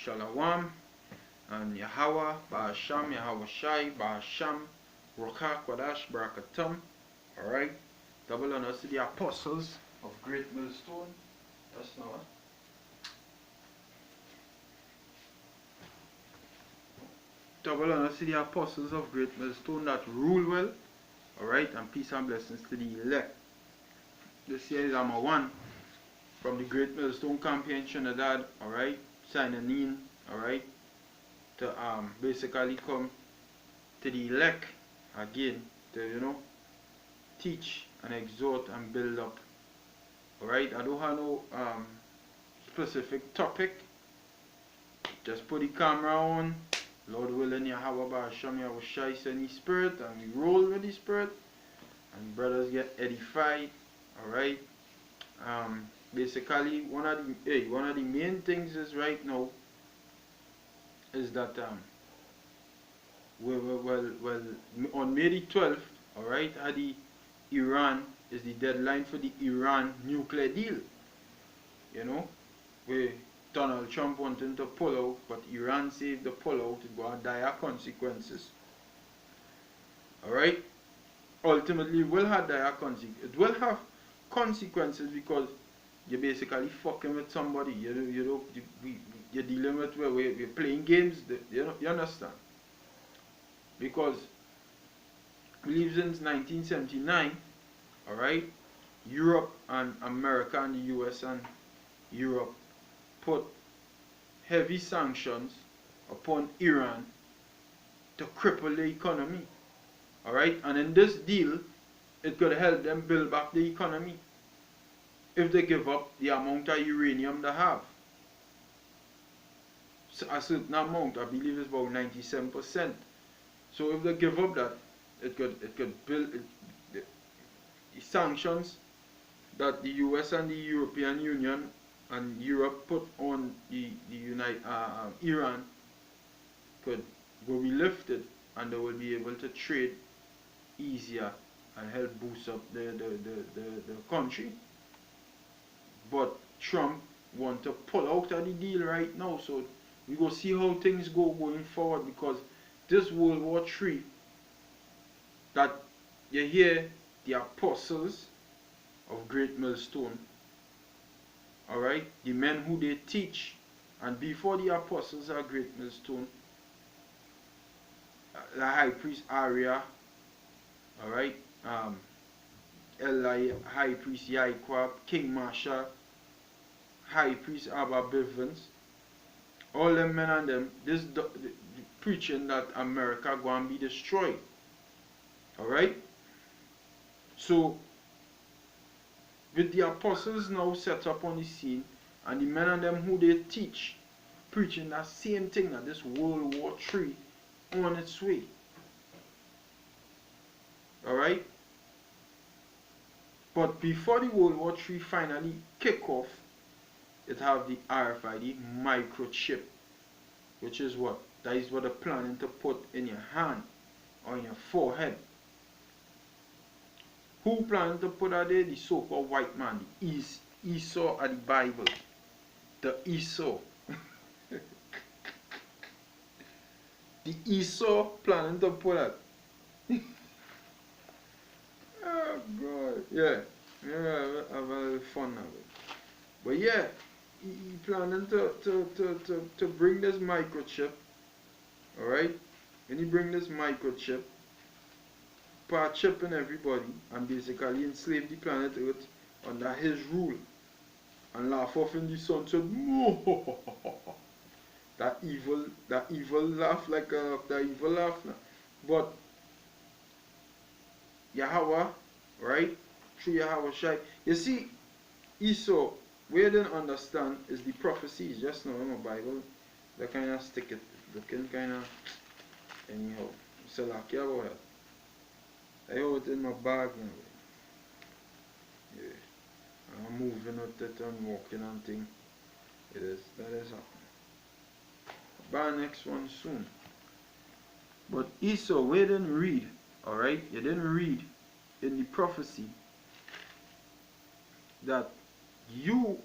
Shalom, and Yahweh, Ba'asham, Yahweh Shai, Ba'asham, Rokha, Kwadash, Barakatam. Alright, double honors to the apostles of Great Millstone. That's now it. Double honors to the apostles of Great Millstone that rule well. Alright, and peace and blessings to the elect. This year is Amma 1 from the Great Millstone campaign Trinidad. Alright, signing in. Alright, to basically come to the elect again to teach and exhort and build up. Alright, I don't have no specific topic. Just put the camera on. Lord willing, Yahweh Ba'asham, Yahweh Shai send the spirit, and we roll with the spirit, and brothers get edified. Alright. Basically one of the main things is right now is that on May the 12th, alright, Iran is the deadline for the Iran nuclear deal. Where Donald Trump wanting to pull out, but Iran saved the pull out. It got dire consequences. Alright? Ultimately, it will have dire consequences. It will have consequences because you're basically fucking with somebody. You're dealing with where we're playing games. You understand? Because we live since 1979. Alright? Europe and America and the US and Europe put heavy sanctions upon Iran to cripple the economy. Alright? And in this deal, it could help them build back the economy if they give up the amount of uranium they have. So a certain amount, I believe it's about 97%. So if they give up that, it could build the sanctions that the US and the European Union and Europe put on Iran will be lifted, and they will be able to trade easier and help boost up the country. But Trump want to pull out of the deal right now, so we go see how things go going forward, because this World War III that you hear the apostles of Great Millstone, alright, the men who they teach, and before the apostles of Great Millstone, the high priest Arya, alright, Eli, high priest Yaikwab, King Masha, high priest Abba Bivens, all them men and them, preaching that America going to be destroyed. Alright? So, with the apostles now set up on the scene, and the men and them who they teach, preaching that same thing, that this World War III on its way. Alright? But before the World War III finally kick off, it have the RFID microchip, which is what? That is what they're planning to put in your hand or in your forehead. Who planning to put that there? The so-called white man, the Esau of the Bible. The Esau. The Esau planning to put that. Oh God. Yeah. Have a little fun of it. But yeah, he planning to bring this microchip. Alright? When he bring this microchip, part chipping everybody, and basically enslave the planet Earth under his rule, and laugh off in the sun, said, that evil laugh, like that evil laugh. But Yahweh, right, through Yahweh Shai, you see, Esau, we didn't understand is the prophecies just now in the Bible. They kind of stick it, looking kind of anyhow. So like about it. I hold it in my bag now. Yeah. I'm moving with it and walking and thing. That is happening. Buy next one soon. But Esau, we didn't read, alright? You didn't read in the prophecy that you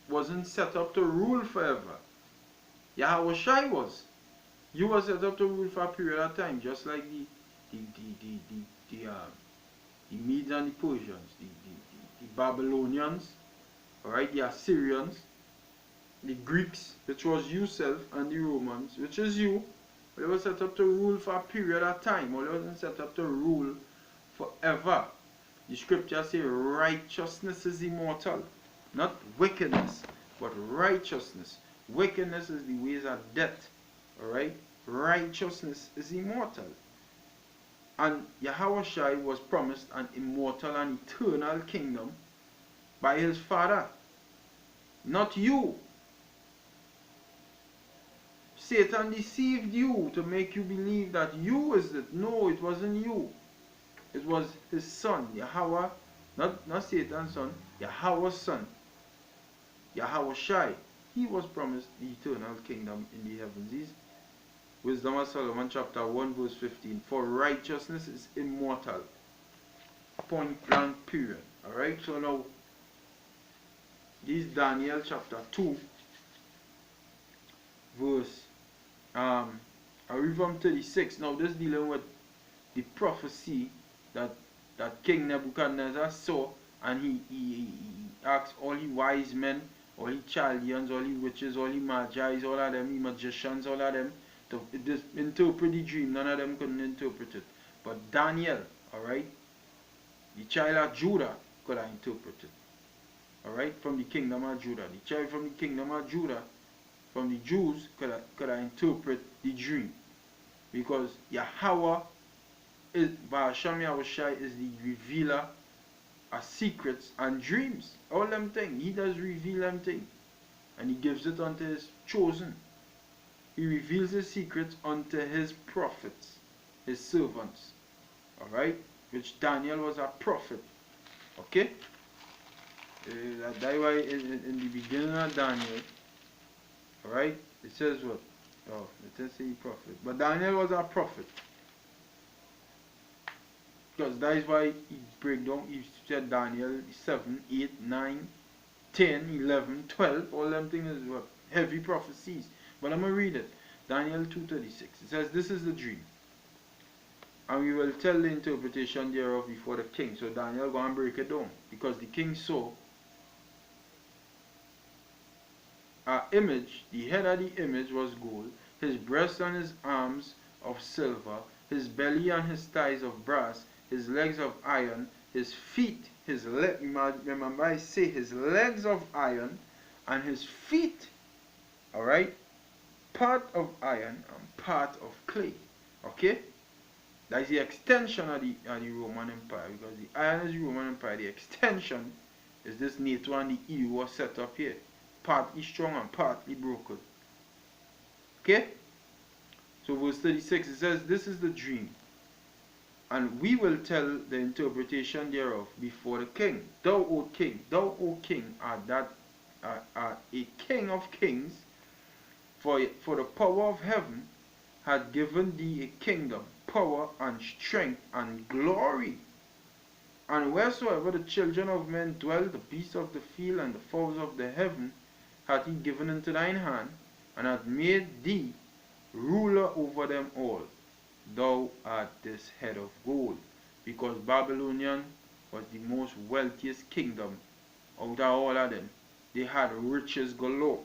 wasn't set up to rule forever. Yahweh Shai was. You were set up to rule for a period of time, just like the the the, the, uh, the Medes and the Persians, the Babylonians, alright, the Assyrians, the Greeks, which was yourself, and the Romans, which is you. They were set up to rule for a period of time, or they wasn't set up to rule forever. The scripture says righteousness is immortal, not wickedness, but righteousness. Wickedness is the ways of death, alright? Righteousness is immortal. And Yahweh Shai was promised an immortal and eternal kingdom by his father, not you. Satan deceived you to make you believe that you is it. No, it wasn't you. It was his son, Yahweh, not Satan's son, Yahweh's son, Yahweh Shai. He was promised the eternal kingdom in the heavens. Wisdom of Solomon chapter 1 verse 15. For righteousness is immortal. Point blank period. Alright, so now this is Daniel chapter 2 verse I read from 36. Now this dealing with the prophecy that King Nebuchadnezzar saw, and he asked all the wise men, all the Chaldeans, all the witches, all the Magi's, all of them, the magicians, all of them, to interpret the dream. None of them couldn't interpret it. But Daniel, alright, the child of Judah, could have interpreted. Alright, from the kingdom of Judah. The child from the kingdom of Judah, from the Jews, could have interpret the dream. Because Yahweh is, Bahasham Yahweh Shai is the revealer of secrets and dreams. All them things. He does reveal them things. And he gives it unto his chosen. He reveals his secrets unto his prophets, his servants. Alright? Which Daniel was a prophet. Okay? That's why in the beginning of Daniel, alright, it says what? Oh, it doesn't say prophet. But Daniel was a prophet. Because that is why he break down, he said Daniel 7, 8, 9, 10, 11, 12, all them things is what? Heavy prophecies. But I'm going to read it. Daniel 2:36. It says, this is the dream. And we will tell the interpretation thereof before the king. So Daniel go and break it down. Because the king saw an image, the head of the image was gold, his breast and his arms of silver, his belly and his thighs of brass, his legs of iron, his feet, his legs, remember I say his legs of iron, and his feet, alright, part of iron and part of clay. Okay? That is the extension of the Roman Empire, because the iron is the Roman Empire, the extension is this NATO and the EU was set up here. Partly strong and partly broken. Okay? So verse 36, it says, this is the dream, and we will tell the interpretation thereof before the king. Thou, O king, art a king of kings, for the power of heaven had given thee a kingdom, power and strength and glory. And wheresoever the children of men dwell, the beasts of the field and the fowls of the heaven hath he given into thine hand, and hath made thee ruler over them all. Thou art this head of gold. Because Babylonian was the most wealthiest kingdom out of all of them. They had riches galore.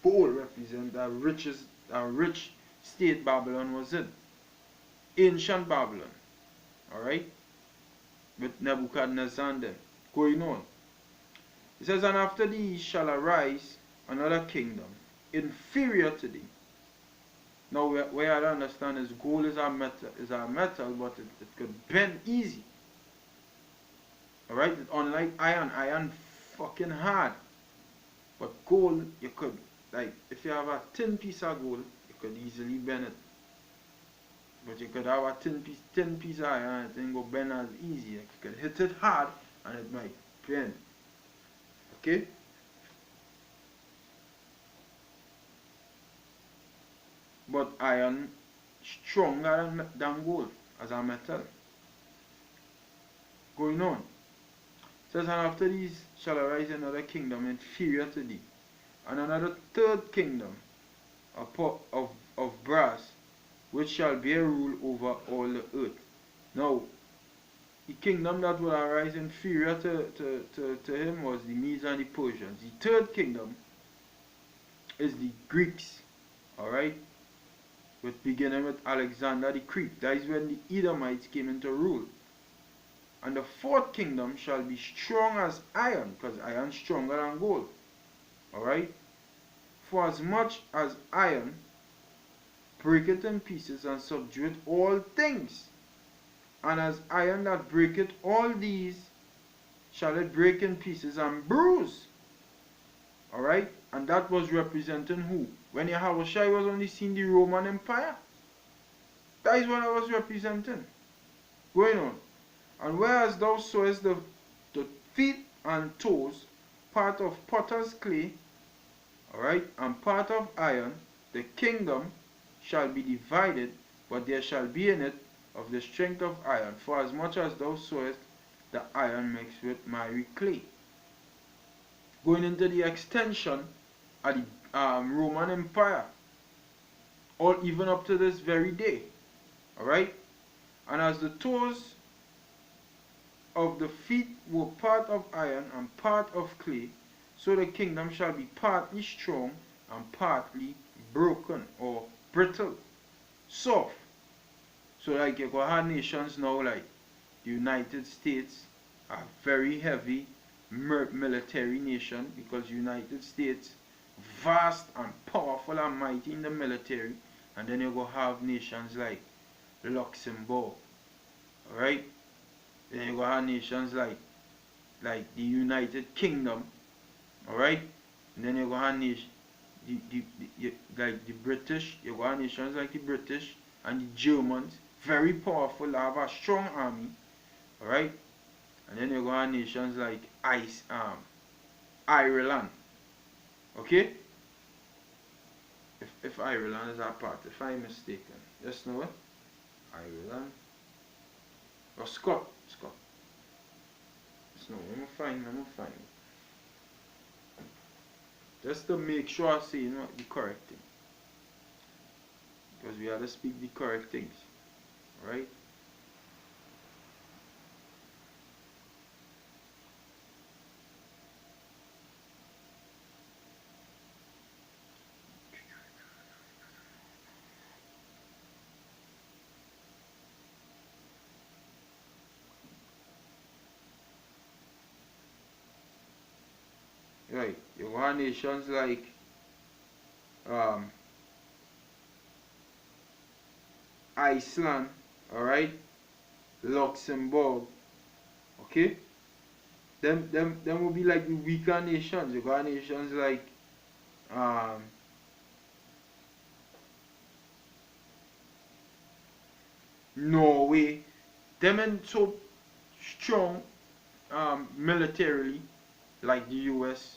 Gold represents the richest, rich state Babylon was in. Ancient Babylon. Alright? With Nebuchadnezzar and them. Going on. It says, and after thee shall arise another kingdom, inferior to thee. Now, where I understand is gold is a metal, but it could bend easy. Alright? Unlike iron fucking hard. But gold, you could, like, if you have a thin piece of gold, you could easily bend it. But you could have a thin piece of iron, and it ain't go bend as easy. You could hit it hard, and it might bend. Okay? But iron stronger than gold as a metal. Going on. It says, and after these shall arise another kingdom inferior to thee, and another third kingdom of brass, which shall bear rule over all the earth. Now, the kingdom that will arise inferior to him was the Medes and the Persians. The third kingdom is the Greeks, alright? With beginning with Alexander the Greek. That is when the Edomites came into rule. And the fourth kingdom shall be strong as iron, because iron is stronger than gold. Alright? For as much as iron breaketh in pieces and subdueth all things, and as iron that breaketh all these, shall it break in pieces and bruise. Alright? And that was representing who? When Yahushua was only seeing the Roman Empire. That is what I was representing. Going on. And whereas thou sawest the feet and toes, part of potter's clay, alright, and part of iron, the kingdom shall be divided, but there shall be in it of the strength of iron, for as much as thou sawest the iron mixed with miry clay. Going into the extension of the Roman Empire, or even up to this very day. Alright? And as the toes of the feet were part of iron and part of clay, so the kingdom shall be partly strong and partly broken or brittle, soft. So like you go have nations now like the United States, a very heavy military nation, because United States vast and powerful and mighty in the military. And then you go have nations like Luxembourg, alright? Then you go have nations like the United Kingdom, alright? And then you go have like the British, you go have nations like the British and the Germans, very powerful, have a strong army, alright? And then you go have nations like Ireland, okay? If Ireland is a part, if I'm mistaken. Just know it? Ireland. Or Scott. Just know, I'm gonna find. Just to make sure I say the correct thing. Because we have to speak the correct things. Right? Right, you have nations like Iceland, alright, Luxembourg, okay? Them will be like the weaker nations. You got nations like Norway. Them ain't so strong militarily like the US.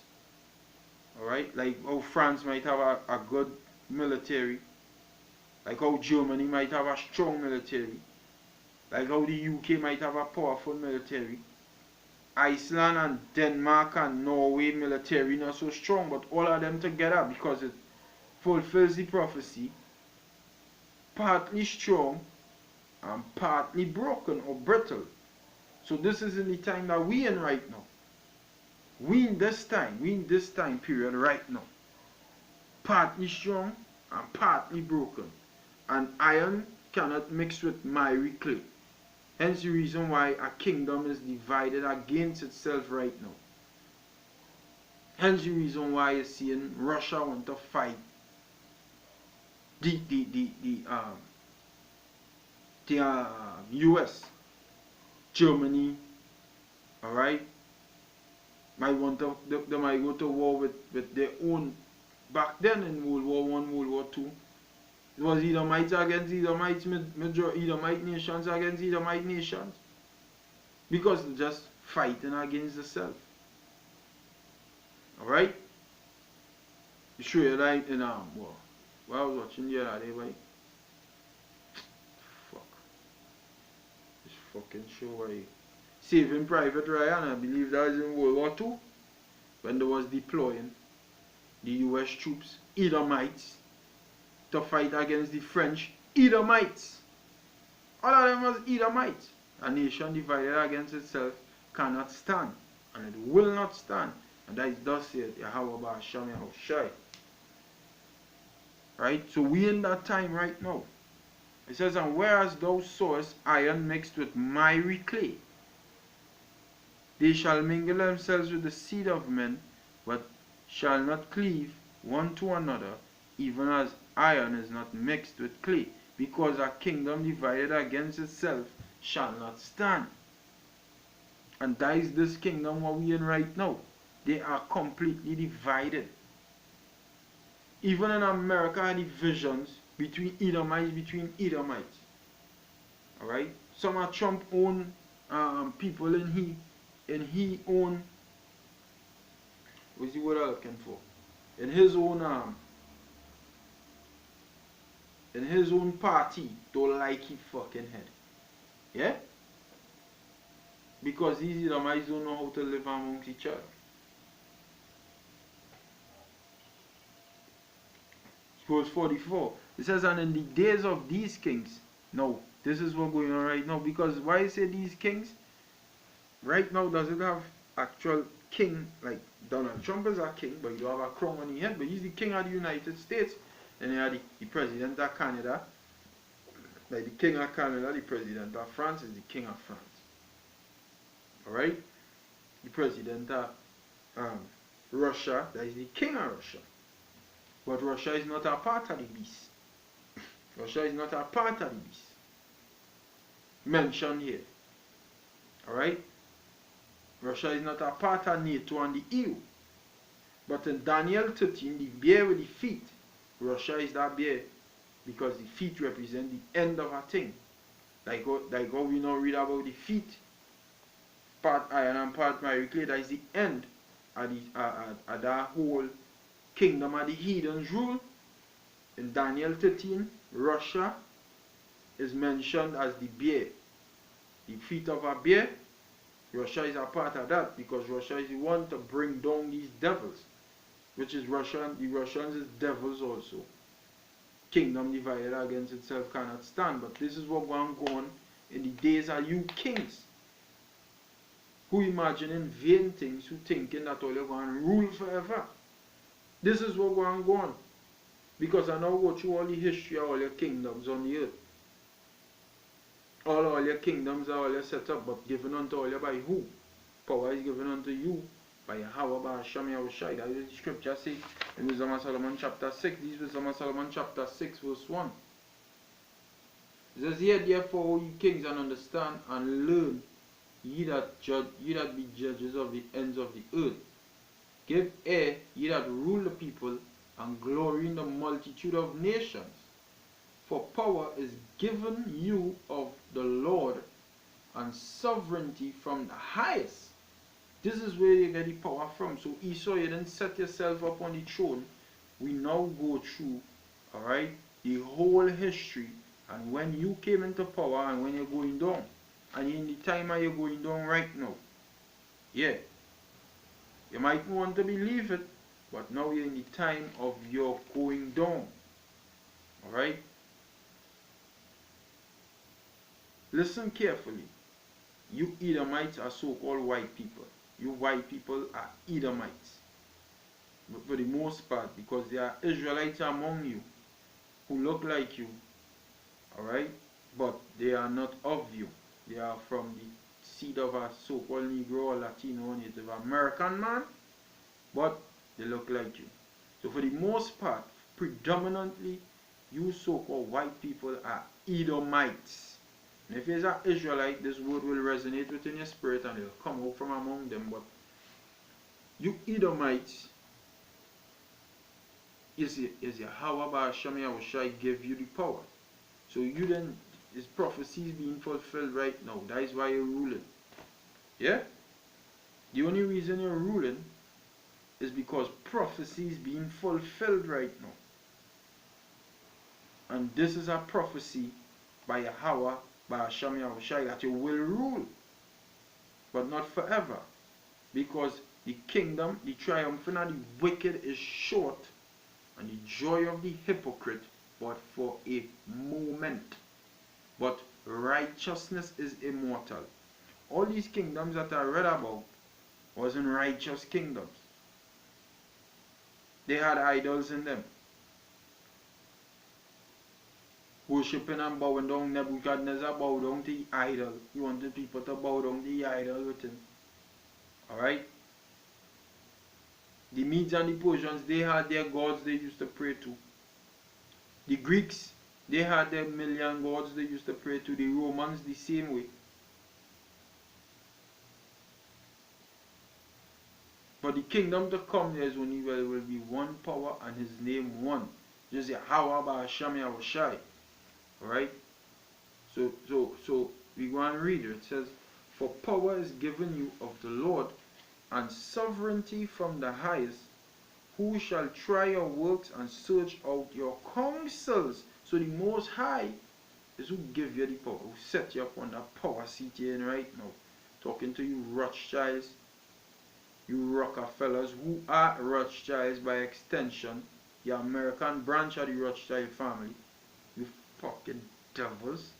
Alright, like how France might have a good military, like how Germany might have a strong military, like how the UK might have a powerful military. Iceland and Denmark and Norway military not so strong, but all of them together, because it fulfills the prophecy, partly strong and partly broken or brittle. So this is in the time that we in right now. We in this time period right now. Partly strong and partly broken. And iron cannot mix with miry clay. Hence the reason why a kingdom is divided against itself right now. Hence the reason why you're seeing Russia want to fight the US, Germany, alright? Might want to, they might go to war with their own. Back then in World War I, World War II, it was Edomites against Edomites, Edomite nations against Edomite nations. Because they're just fighting against themselves. Alright? You show you that in war. What I was watching the other day, boy. Fuck. This fucking show, boy. Saving Private Ryan, I believe that was in World War II. When they was deploying. the US troops, Edomites, to fight against the French, Edomites. All of them was Edomites. A nation divided against itself cannot stand, and it will not stand. And that is thus said Yahweh Ba'asham Yahushai. Right? So we in that time right now. It says, and whereas thou sawest iron mixed with miry clay, they shall mingle themselves with the seed of men, but shall not cleave one to another, even as iron is not mixed with clay, because a kingdom divided against itself shall not stand. And that is this kingdom what we in right now. They are completely divided. Even in America, divisions between Edomites. Alright? Some are Trump own people in he own, what's the word I'm looking for? In his own party don't like his fucking head. Yeah? Because these Edomites don't know how to live amongst each other. Verse 44. It says, and in the days of these kings. No, this is what's going on right now. Because why I say these kings? Right now, does it have actual king? Like Donald Trump is a king, but you don't have a crown on his head. But he's the king of the United States. And you have the president of Canada. Like the king of Canada, the president of France is the king of France. Alright? The president of Russia, that is the king of Russia. But Russia is not a part of the beast. Russia is not a part of the beast. Mentioned here. Alright? Russia is not a part of NATO and the EU. But in Daniel 13, the bear with the feet, Russia is that bear because the feet represent the end of a thing. Like how we now read about the feet, part iron and part miry clay, that is the end of that whole kingdom of the heathens rule. In Daniel 13, Russia is mentioned as the bear, the feet of a bear. Russia is a part of that because Russia is the one to bring down these devils, which is Russia. The Russians is devils also. Kingdom divided against itself cannot stand. But this is what going on in the days of you kings, who imagining vain things, who thinking that all you're going to rule forever. This is what going on. Because I now go through all the history of all your kingdoms on the earth. All your kingdoms are all your set up, but given unto all you by who? Power is given unto you by Yahweh Ba'asham Yahushai. That is the scripture says in Wisdom of Solomon chapter 6. This is Wisdom of Solomon chapter 6 verse 1. It says, hear therefore, ye kings, and understand and learn, ye that be judges of the ends of the earth. Give ear, ye that rule the people, and glory in the multitude of nations. For power is given you of the Lord, and sovereignty from the highest. This is where you get the power from. So Esau, you didn't set yourself up on the throne. We now go through, alright, the whole history, and when you came into power and when you're going down. And in the time you're going down right now. Yeah. You might want to believe it, but now you're in the time of your going down. Alright? Listen carefully. You Edomites are so-called white people. You white people are Edomites. But for the most part, because there are Israelites among you who look like you. Alright? But they are not of you. They are from the seed of a so-called Negro or Latino Native American man, but they look like you. So for the most part, predominantly, you so-called white people are Edomites. And if you're an Israelite, this word will resonate within your spirit and it'll come out from among them. But you Edomites, is Yahweh Ba'asham Yahushai give you the power. So you then, this prophecy is being fulfilled right now. That is why you're ruling. Yeah? The only reason you're ruling is because prophecy is being fulfilled right now. And this is a prophecy by Yahweh, by Hashem Yahushai, that you will rule. But not forever. Because The kingdom, the triumphing of the wicked is short, and the joy of the hypocrite but for a moment. But righteousness is immortal. All these kingdoms that I read about wasn't righteous kingdoms. They had idols in them. Worshipping and bowing down. Nebuchadnezzar bowed down to the idol. He wanted people to bow down to the idol with him. Alright? The Medes and the Persians, they had their gods they used to pray to. The Greeks, they had their million gods they used to pray to. The Romans, the same way. For the kingdom to come, there is only will be one power and his name one. Just say, how about Hashem Yahushai? Alright? So we go and read it. It says, for power is given you of the Lord, and sovereignty from the highest, who shall try your works and search out your counsels. So the Most High is who give you the power, who set you up on that power seat you're in right now. Talking to you Rothschilds, you Rockefellers, who are Rothschilds by extension, the American branch of the Rothschild family. You fucking devils.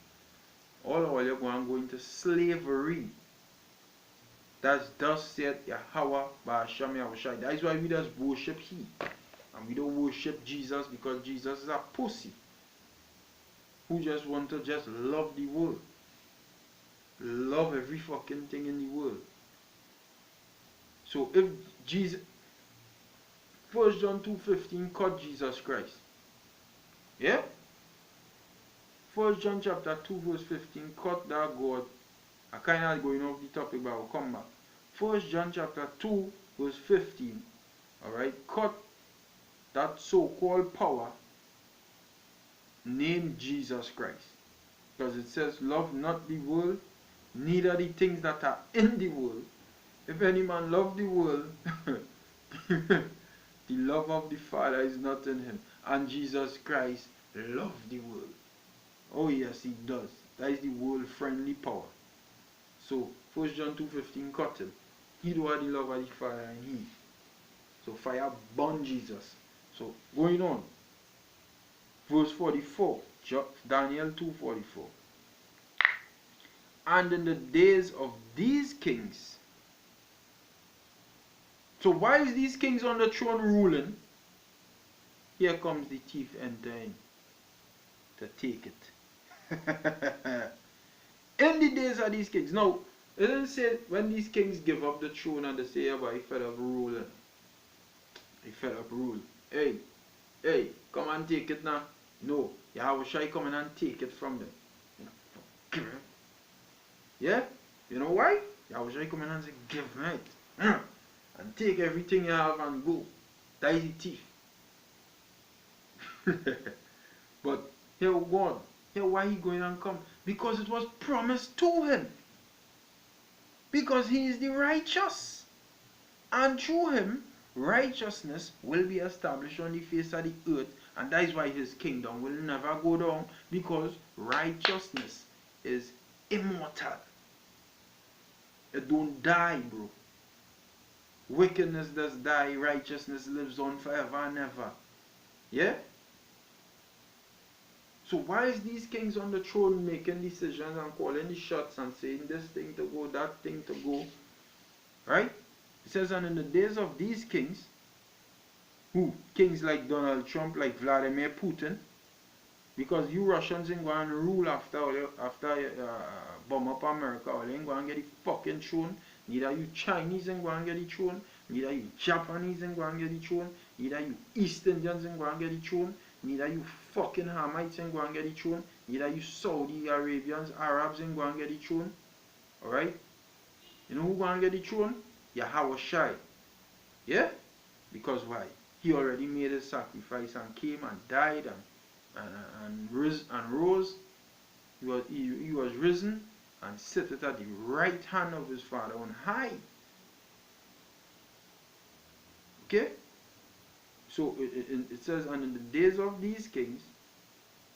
All you're going to go into slavery. That's thus said Yahweh by Hashem Yahushai. That is why we just worship He. And we don't worship Jesus because Jesus is a pussy. Who just want to just love the world. Love every fucking thing in the world. So if Jesus, 1 John 2:15 cut Jesus Christ. Yeah? 1 John chapter 2 verse 15 cut that God. I kind of going off the topic, but I'll come back. 1 John chapter 2 verse 15. Alright, cut that so-called power named Jesus Christ. Because it says, love not the world, neither the things that are in the world. If any man love the world, the love of the Father is not in him. And Jesus Christ loved the world. Oh yes, he does. That is the world-friendly power. So, 1 John 2:15 cut him. He do have the love of the Father in him. So, fire burn Jesus. So, going on. Verse 44. Daniel 2:44. And in the days of these kings. So, while these kings on the throne ruling, here comes the thief entering to take it. In the days of these kings. Now, it doesn't say when these kings give up the throne and they say, yeah, but he fed up ruling. He fed up rule. Hey, come and take it now. No, Yahweh come in and take it from them. Yeah? You know why? Yahweh come in and say, give me it. And take everything you have and go. That is the thief. But here God, here why he going and come? Because it was promised to him. Because he is the righteous. And through him, righteousness will be established on the face of the earth. And that is why his kingdom will never go down. Because righteousness is immortal. It don't die, bro. Wickedness does die. Righteousness lives on forever and ever. Yeah? So why is these kings on the throne making decisions and calling the shots and saying this thing to go, that thing to go? Right? It says, and in the days of these kings, who? Kings like Donald Trump, like Vladimir Putin, because you Russians ain't going to rule after bomb up America, or they ain't going to get the fucking throne. Neither you Chinese ain't going to get the throne, neither you Japanese ain't going to get the throne, neither you East Indians ain't going to get the throne, neither you fucking Hamites ain't going to get the throne, neither you Saudi Arabians, Arabs ain't going to get the throne. Alright? You know who going to get the throne? Yahweh Shai. Yeah? Because why? He already made his sacrifice and came and died and rose. He was risen and sitteth at the right hand of his Father on high. Okay? So it says, and in the days of these kings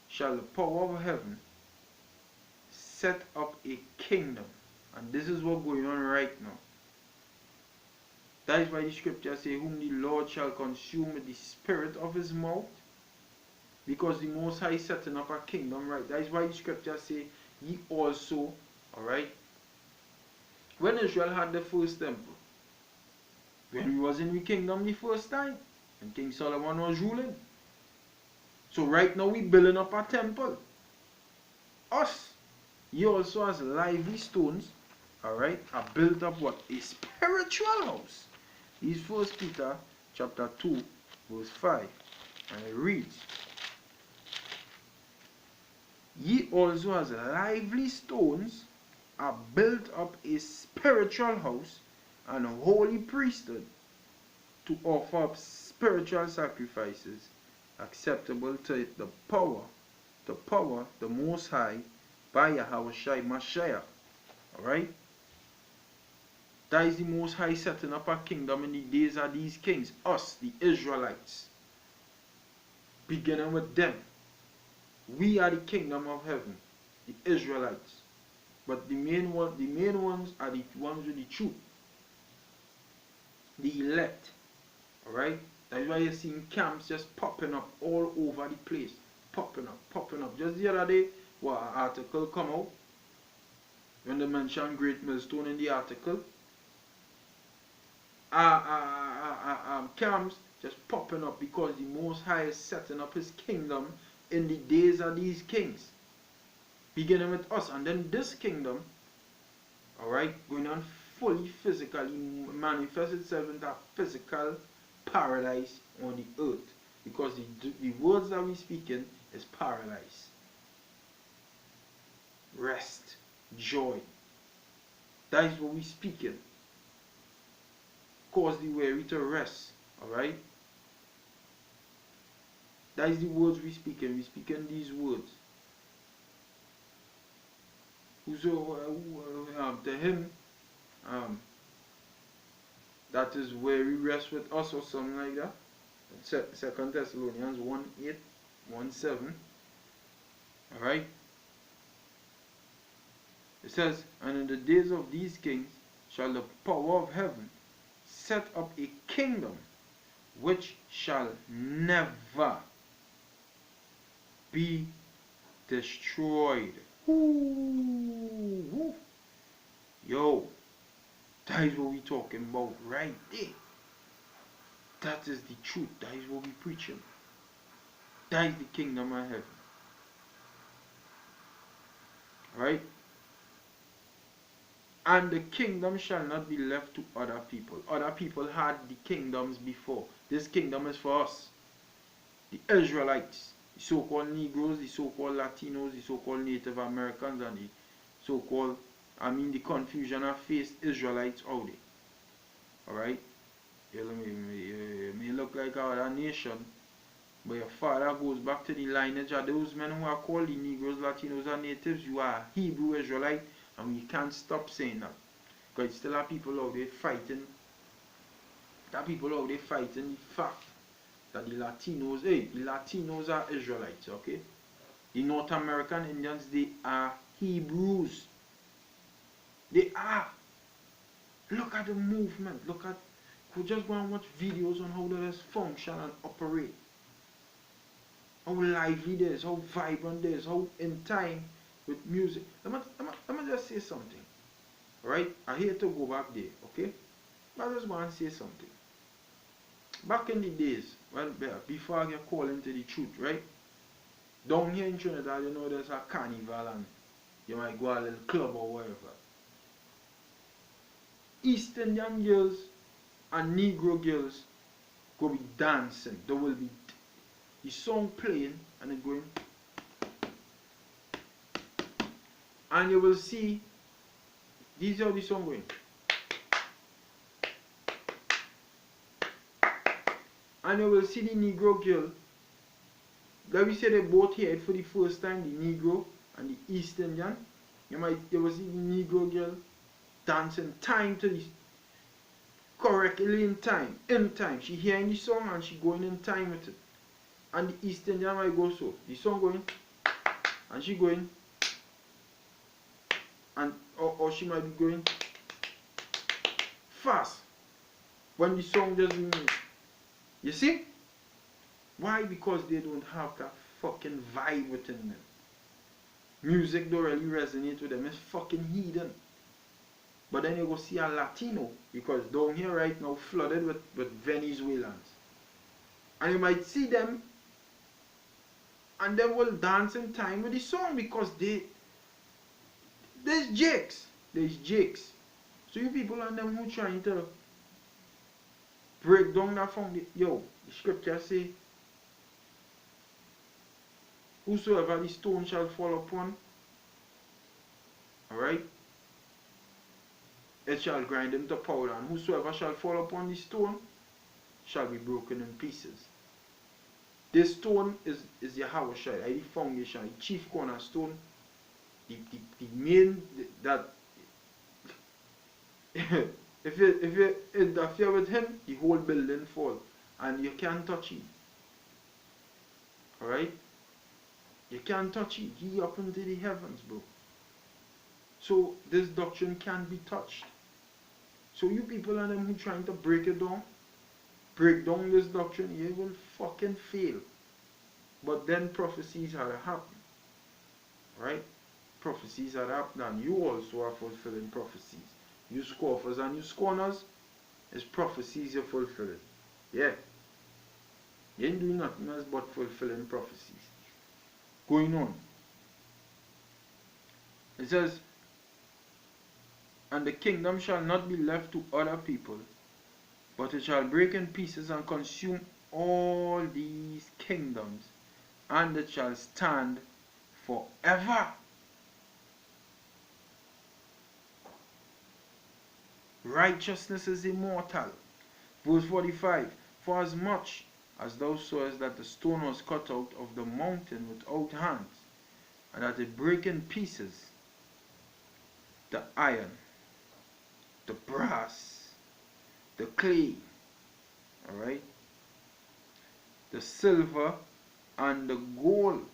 shall the power of heaven set up a kingdom. And this is what's going on right now. That is why the scripture say, whom the Lord shall consume with the spirit of his mouth. Because the Most High is setting up a kingdom, right? That is why the scripture say, ye also, alright? When Israel had the first temple, when we was in the kingdom the first time, and King Solomon was ruling. So right now we building up a temple. Us, ye also as lively stones, alright, are built up what? A spiritual house. This is 1 Peter chapter 2, verse 5. And it reads, ye also as lively stones are built up a spiritual house and a holy priesthood to offer up spiritual sacrifices acceptable to the Most High by Yahweh Shai Mashiach. Alright? That is the Most High setting up a kingdom in the days of these kings, us, the Israelites. Beginning with them. We are the kingdom of heaven, the Israelites. But the main ones are the ones with the truth. The elect. Alright? That's why you're seeing camps just popping up all over the place. Popping up. Just the other day, an article come out. When they mentioned Great Millstone in the article. Camps just popping up because the Most High is setting up his kingdom in the days of these kings. Beginning with us. And then this kingdom, alright, going on fully physically manifest itself into a physical paradise on the earth. Because the words that we speaking is paradise. Rest. Joy. That is what we speaking. Cause the weary to rest. Alright? That is the words we speaking. We speaking these words. To him, that is where we rest with us or something like that. 2 Thessalonians 1:8, 1:7. Alright? It says, and in the days of these kings shall the power of heaven set up a kingdom which shall never be destroyed. Ooh. Yo, that is what we talking about right there. That is the truth. That is what we preaching. That is the kingdom of heaven. Right? And the kingdom shall not be left to other people. Other people had the kingdoms before. This kingdom is for us. The Israelites. The so-called Negroes, the so-called Latinos, the so-called Native Americans, and the so-called, the confusion of faced Israelites out there. Alright? You may look like our nation, but your father goes back to the lineage of those men who are called the Negroes, Latinos, and Natives. You are a Hebrew Israelite, and we can't stop saying that. Because still are people out there fighting. There are people out there fighting the fact that the Latinos are Israelites, okay? The North American Indians, they are Hebrews. They are. Look at the movement. Look at, you just go and watch videos on how they function and operate. How lively it is, how vibrant it is, how in time with music. Let me just say something. Right? I hate to go back there, okay? But I just want to say something. Back in the days, well, before I get called into the truth, right? Down here in Trinidad, you know, there's a carnival and you might go a little club or whatever. East Indian girls and Negro girls go be dancing. There will be the song playing and it going. And you will see, this is how the song going. And you will see the Negro girl. Let me say they both hear it for the first time, the Negro and the East Indian. You will see the Negro girl dancing time to this, correctly in time. She hearing the song and she going in time with it. And the East Indian might go so. The song going and she going, and or she might be going fast. when the song doesn't, you see? Why? Because they don't have that fucking vibe within them. Music don't really resonate with them. It's fucking heathen. But then you go see a Latino, because down here right now flooded with Venezuelans. And you might see them and they will dance in time with the song because there's jakes. There's jakes. So you people and them who trying to break down that foundation. Yo, the scripture say, whosoever the stone shall fall upon, alright, it shall grind him to powder, and whosoever shall fall upon the stone shall be broken in pieces. This stone is Yahweh Shai, the foundation, the chief cornerstone, the main, that if you interfere with him, the whole building fall, and you can't touch him. Alright? You can't touch him. He up into the heavens, bro. So this doctrine can't be touched. So you people and them who trying to break down this doctrine, you will fucking fail. But then prophecies had happened. Right? Prophecies had happened, and you also are fulfilling prophecies. You scoffers and you scorners, it's prophecies you're fulfilling. Yeah. You ain't doing nothing else but fulfilling prophecies. Going on. It says, and the kingdom shall not be left to other people, but it shall break in pieces and consume all these kingdoms, and it shall stand forever. Righteousness is immortal. Verse 45, for as much as thou sawest that the stone was cut out of the mountain without hands, and that it brake in pieces the iron, the brass, the clay, alright, the silver and the gold,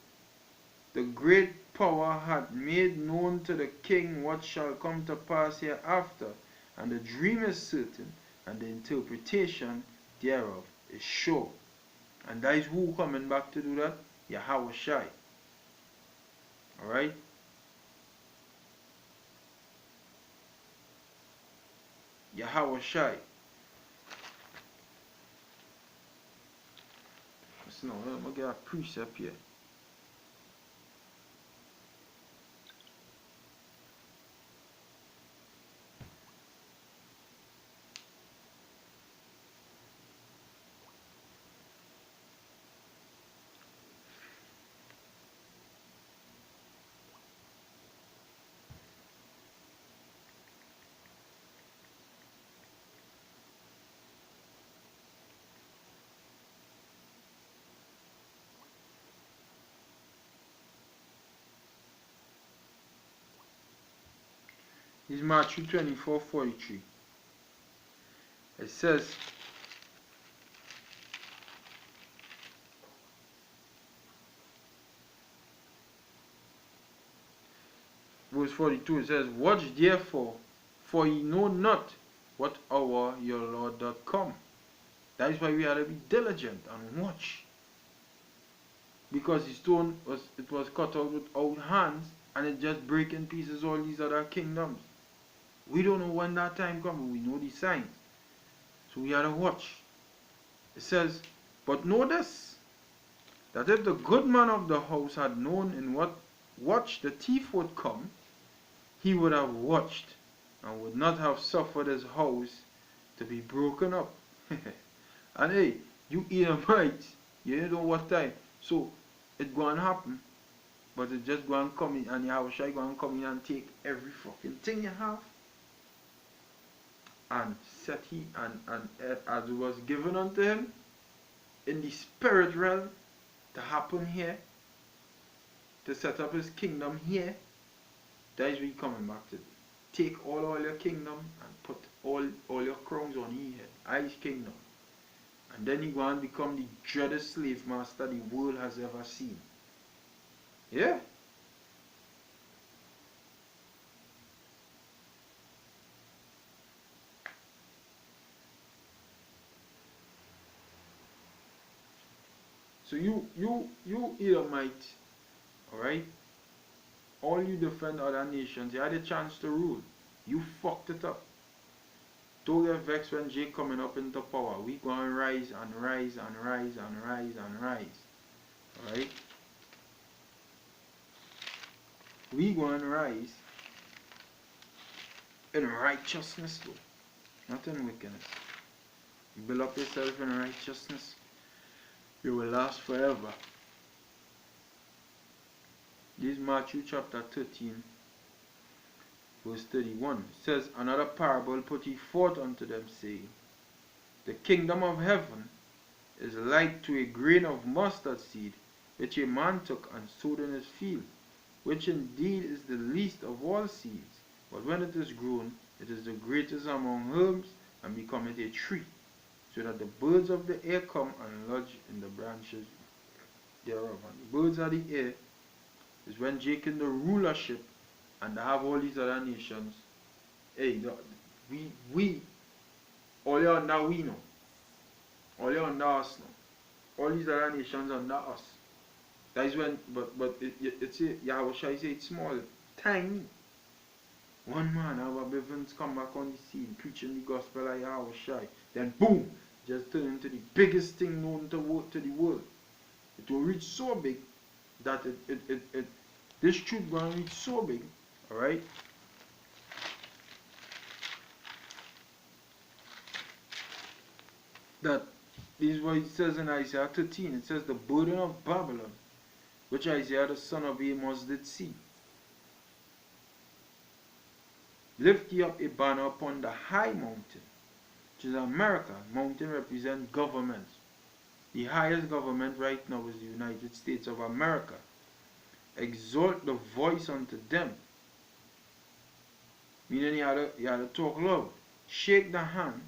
the great power had made known to the king what shall come to pass hereafter, and the dream is certain, and the interpretation thereof is sure. And that is who coming back to do that? Yahweh Shai. Alright? Yahweh Shai. Listen, now, I'm going to get a precept here. It's Matthew 24:43. It says, verse 42, it says, watch therefore, for ye know not what hour your Lord doth come. That is why we have to be diligent and watch. Because the stone was cut out without hands, and it just break in pieces all these other kingdoms. We don't know when that time comes, but we know the signs. So we have to watch. It says, but know this, that if the good man of the house had known in what watch the thief would come, he would have watched and would not have suffered his house to be broken up. And hey, you Edomites, you don't know what time. So it go and happen, but it just go and come in, and Yahushua go and come in and take every fucking thing you have, and set he and as it was given unto him in the spirit realm to happen here, to set up his kingdom here. That is what he coming back to. Take all your kingdom and put all your crowns on his head. His kingdom. And then he go and become the dreaded slave master the world has ever seen. Yeah. So you Edomite, alright? All you different other nations, you had a chance to rule. You fucked it up. Don't get vexed when Jay coming up into power. We gonna rise and rise and rise and rise and rise. Alright? We gonna rise in righteousness though, not in wickedness. You build up yourself in righteousness, you will last forever. This is Matthew chapter 13, verse 31. It says, another parable put he forth unto them, saying, the kingdom of heaven is like to a grain of mustard seed, which a man took and sowed in his field, which indeed is the least of all seeds. But when it is grown, it is the greatest among herbs, and becometh a tree, so that the birds of the air come and lodge in the branches thereof. And the birds of the air is when Jake in the rulership, and they have all these other nations. Hey, we, all you under we know. All you under us now. All these other nations under us. That is when, but it's Yahweh Shai say it's small, tiny. One man, our Bivens come back on the scene, preaching the gospel of Yahweh Shai. Then boom, just turn into the biggest thing known to the world. It will reach so big that this truth will reach so big, alright? That this is what it says in Isaiah 13. It says the burden of Babylon, which Isaiah the son of Amos did see. Lift ye up a banner upon the high mountain, which is America. Mountain represents governments. The highest government right now is the United States of America. Exalt the voice unto them. Meaning you had to talk loud. Shake the hand.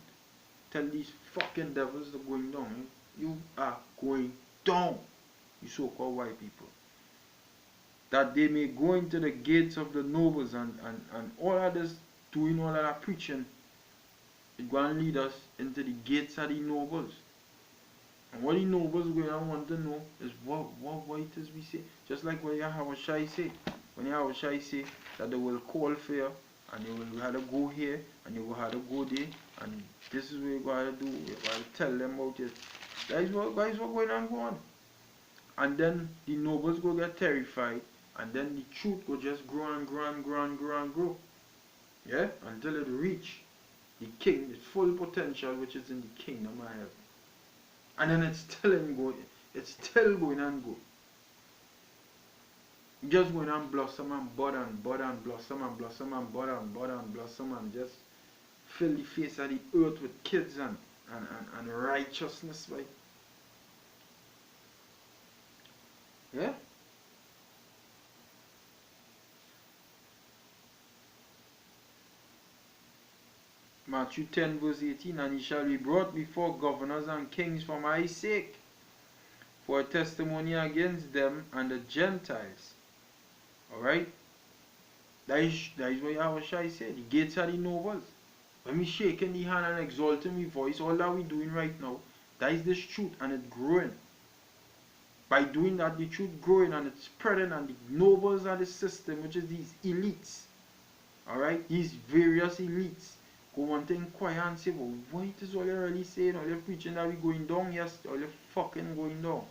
Tell these fucking devils they're going down. You are going down, you so-called white people. That they may go into the gates of the nobles and all of this, doing all of that preaching, it's going to lead us into the gates of the nobles. And what the nobles going to want to know is what white is we say. Just like what Yahweh Shai say. When Yahweh Shai say that they will call for you, and you will have to go here, and you will have to go there, and this is what you got to do, you got to tell them about it. That is what going on. And then the nobles go get terrified, and then the truth go just grow and grow and grow and grow and grow. Yeah? Until it reach the king, its full potential, which is in the kingdom of heaven. And then it's still going and go. Just going and blossom and bud and bud and blossom and blossom and bud and bud and blossom and just fill the face of the earth with kids and righteousness, right? Yeah? Matthew 10 verse 18, and he shall be brought before governors and kings for my sake, for a testimony against them and the Gentiles. Alright? That is what Yahweh Shai said. The gates are the nobles. When we shaking the hand and exalting my voice, all that we doing right now, that is this truth, and it's growing. By doing that, the truth growing and it's spreading, and the nobles are the system, which is these elites. Alright? These various elites go on to inquire and say, well, what is all you're really saying? All you're preaching that we going down? Yes, all you're fucking going down.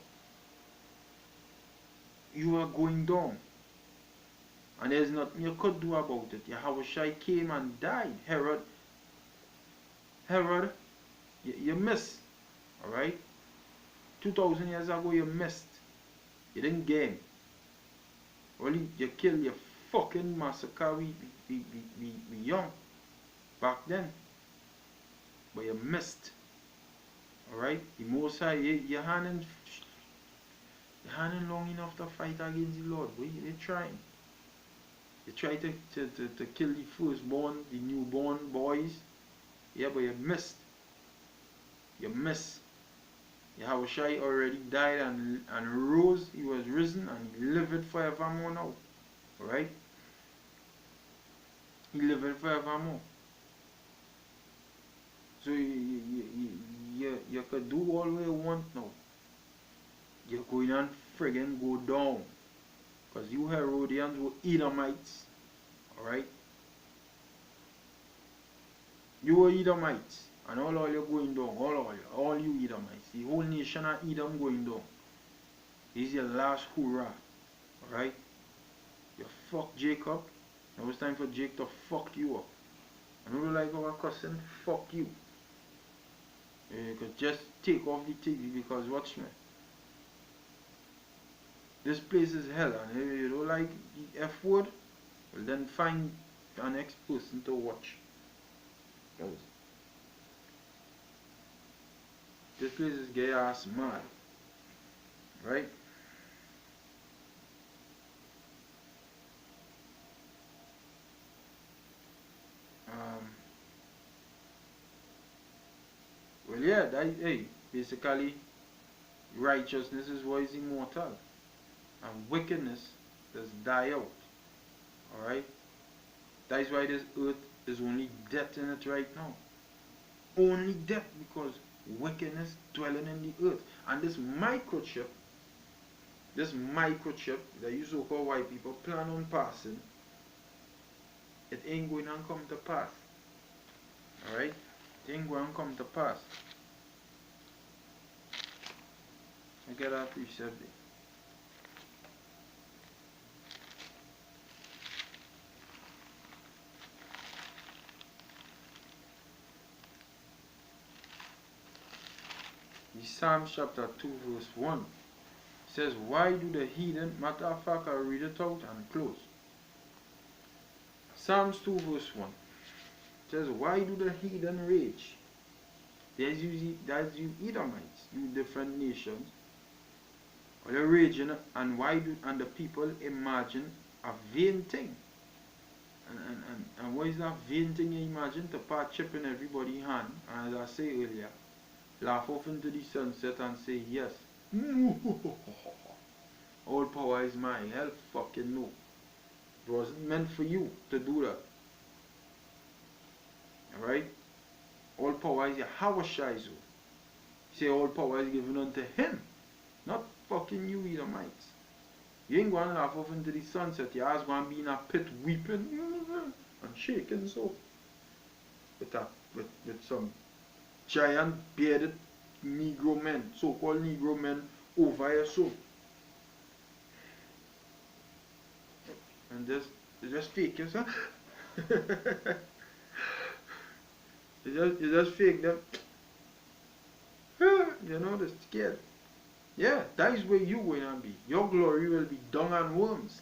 You are going down. And there's nothing you could do about it. Yahweh Shai came and died. Herod, you missed. Alright? 2,000 years ago you missed. You didn't game. Only you killed your fucking massacre we young back then. But you missed. Alright? The Most High, you're handing long enough to fight against the Lord. You're trying. You try to kill the firstborn, the newborn boys. Yeah, but you missed. You missed. Yahweh Shai already died and rose. He was risen and he liveth forevermore now. Alright? He liveth forevermore. So you could do all you want now. you're going and friggin' go down. Because you Herodians were Edomites. Alright? You were Edomites. And all you going down. All you Edomites. The whole nation of Edom going down. This is your last hurrah. Alright? You fuck Jacob. Now it's time for Jake to fuck you up. I don't like our cousin. Fuck you. You could just take off the TV because watch me. This place is hell, and if you don't like the F word, well then find an next person to watch. This place is gay ass mad. Right? Well yeah, basically righteousness is what is immortal. And wickedness does die out. Alright? That is why this earth is only death in it right now. Only death, because wickedness dwelling in the earth. And this microchip that you so-called white people plan on passing, it ain't going to come to pass. Alright? It ain't going to come to pass. I get that precept there. Psalms chapter 2 verse 1 says, why do the heathen, matter of fact I'll read it out and close. Psalms 2 verse 1 says, why do the heathen rage? That's you Edomites, you different nations. Or they're raging, and and the people imagine a vain thing. And what is that vain thing you imagine? To part chip in everybody's hand, and as I say earlier, laugh off into the sunset and say yes. All power is mine. Hell fucking no. It wasn't meant for you to do that. Alright? All power is Yahweh's. Say all power is given unto him. Not fucking you Edomites. You ain't going to laugh off into the sunset. Your ass going to be in a pit weeping and shaking so. With some giant bearded Negro men, so-called Negro men over here so. And just fake yourself. you just fake them. You know, they're scared. Yeah, that is where you going to be. Your glory will be dung and worms.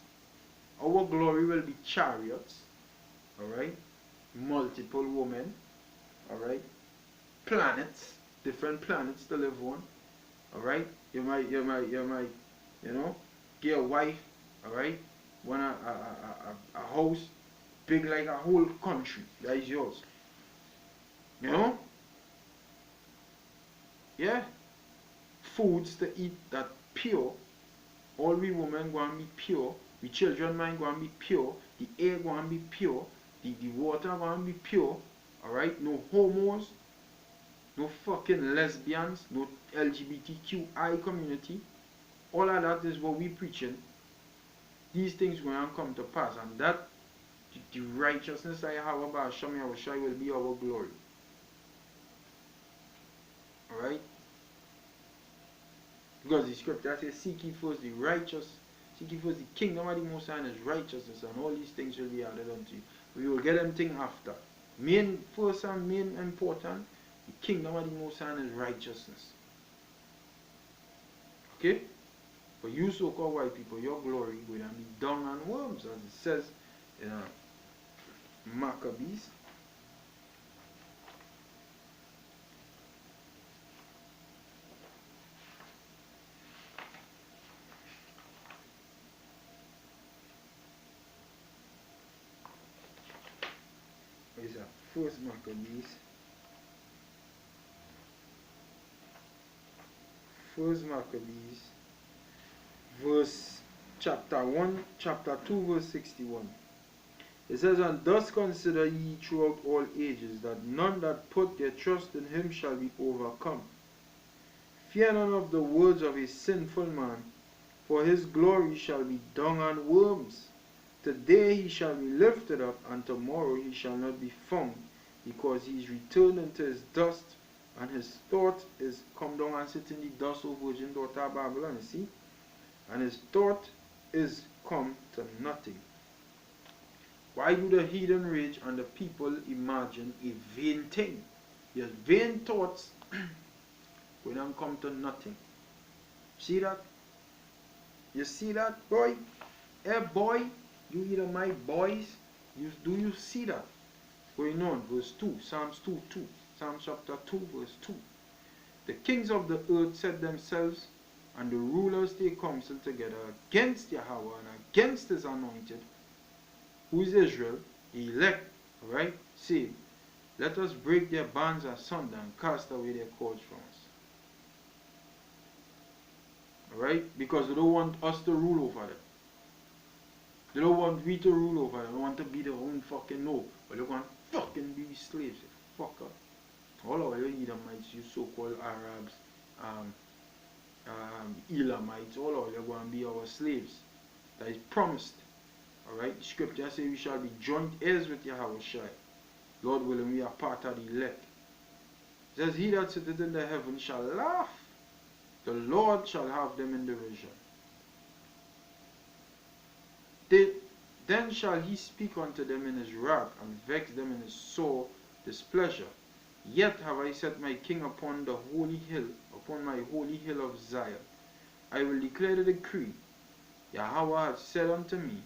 Our glory will be chariots. Alright? Multiple women. Alright? Planets. Different planets to live on. Alright? You might, you know, get a wife. Alright? Want a house big like a whole country. That is yours. You know? Yeah? Foods to eat that pure. All we women going to be pure. We children mind going to be pure. The air going to be pure. The water going to be pure. Alright? No homos. No fucking lesbians. No LGBTQI community. All of that is what we preaching. These things going to come to pass. And that, the righteousness I have about Hashem Yahushai will be our glory. Alright? Because the scripture says, seek ye first the righteous, seek ye first the kingdom of the Most High and his righteousness, and all these things will be added unto you. We will get them things after. First and main important, the kingdom of the Most High and his righteousness. Okay? For you so-called white people, your glory will be dung and worms, as it says in Maccabees. Is First Maccabees. First Maccabees, chapter 2, verse 61. It says, and thus consider ye throughout all ages, that none that put their trust in him shall be overcome. Fear none of the words of a sinful man, for his glory shall be dung and worms. Today he shall be lifted up, and tomorrow he shall not be found, because he is returned into his dust, and his thought is come down and sit in the dust, O virgin daughter of Babylon, you see? And his thought is come to nothing. Why do the heathen rage and the people imagine a vain thing? Your vain thoughts will not come to nothing. See that? You see that, boy? Hey, boy, you either my boys. Do you see that? Going on, verse 2, Psalms 2:2, Psalms chapter 2, verse 2. The kings of the earth set themselves, and the rulers take counsel together against Yahweh and against his anointed, who is Israel, the elect, alright? Say, let us break their bands asunder and cast away their cords from us. Alright? Because they don't want us to rule over them. They don't want we to rule over them. They want to be their own fucking no. But they want fucking be slaves. Fuck up. All of you Edomites, you so-called Arabs, Elamites, all of you are going to be our slaves. That is promised. Alright? The scripture says we shall be joint heirs with Yahweh Shai. Lord willing, we are part of the elect. It says, he that sitteth in the heaven shall laugh. The Lord shall have them in derision. Then shall he speak unto them in his wrath, and vex them in his sore displeasure. Yet have I set my king upon the holy hill, upon my holy hill of Zion. I will declare the decree. Yahweh hath said unto me,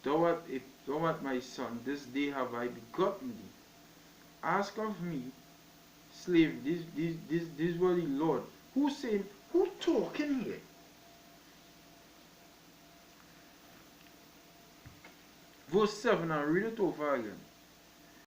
Thou art my son, this day have I begotten thee. Ask of me, slave, this were the Lord. Who saying, who talking here? Verse 7, and read it over again.